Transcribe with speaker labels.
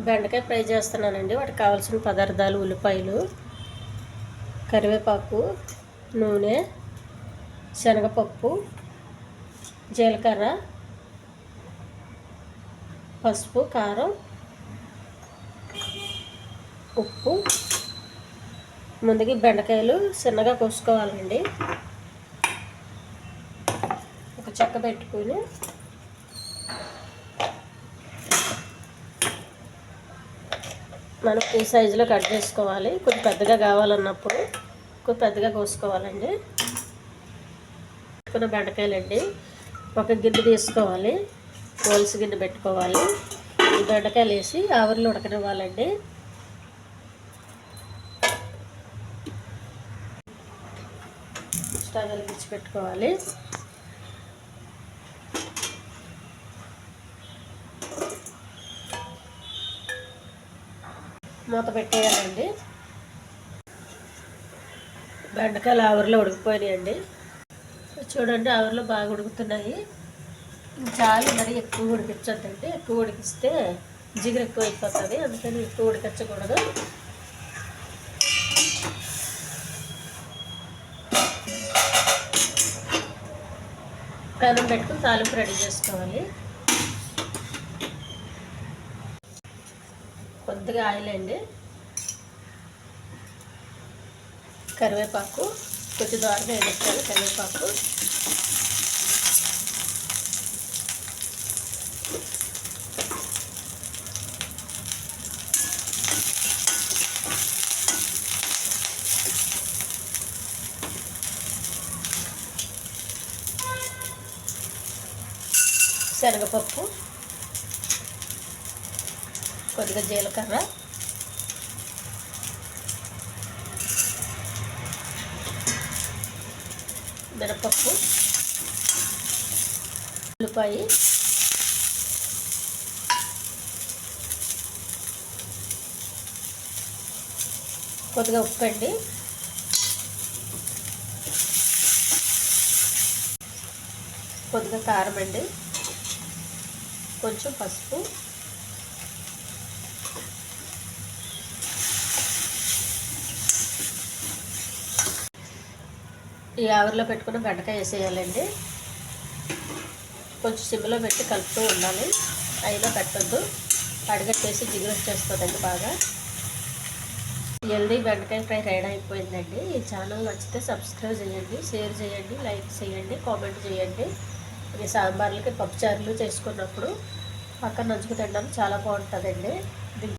Speaker 1: బెండకాయ ఫ్రై చేస్తున్నానండి. వాటికి కావాల్సిన పదార్థాలు: ఉల్లిపాయలు, కరివేపాకు, నూనె, శనగపప్పు, జీలకర్ర, పసుపు, కారం, ఉప్పు. ముందుగా బెండకాయలు చిన్నగా కోసుకోవాలండి. ఒక చెక్క పెట్టుకుని మనం ఈ సైజులో కట్ చేసుకోవాలి. కొంచెం పెద్దగా కావాలన్నప్పుడు కొంచెం పెద్దగా కోసుకోవాలండి. కొన్ని బెండకాయలండి ఒక గిన్నె తీసుకోవాలి. పోల్స్ గిన్నె పెట్టుకోవాలి. ఈ బెండకాయలు వేసి ఆవిరిలో ఉడకనివ్వాలండి. స్టవ్ వెలిగించి పెట్టుకోవాలి. మూత పెట్టేయాలండి. బెండకాయలు ఆవిరిలో ఉడికిపోయినాయండి. చూడండి, ఆవిరిలో బాగా ఉడుకుతున్నాయి. చాలా మరీ ఎక్కువ ఉడికించొద్దండి. ఎక్కువ ఉడికిస్తే జిగురు ఎక్కువ అయిపోతుంది. అందుకని ఎక్కువ ఉడికించకూడదు. పెనం పెట్టుకుని తాలింపు రెడీ చేసుకోవాలి. కొద్దిగా ఆయిల్ అండి, కరివేపాకు కొంచెం దూరంగా వేసుకోవాలి. కరివేపాకు, శనగపప్పు, కొద్దిగా జీలకర్ర, మినపప్పు, ఉల్లిపాయ, కొద్దిగా ఉప్పు అండి, కొద్దిగా కారం అండి, కొంచెం పసుపు, ఈ ఆవిరిలో పెట్టుకున్న బెండకాయ వేసేయాలండి. కొంచెం సిమ్లో పెట్టి కలుపుతూ ఉండాలి. అయినా పెట్టద్దు, అడగట్టేసి జిగురు వచ్చేస్తుందండి బాగా. హెల్దీ బెండకాయ ఫ్రై రెడీ అయిపోయిందండి. ఈ ఛానల్ నచ్చితే సబ్స్క్రైబ్ చేయండి, షేర్ చేయండి, లైక్ చేయండి, కామెంట్ చేయండి. ఇది సాంబార్లకి పప్పుచారులు చేసుకున్నప్పుడు పక్కన నంచుకు తినడానికి చాలా బాగుంటుందండి.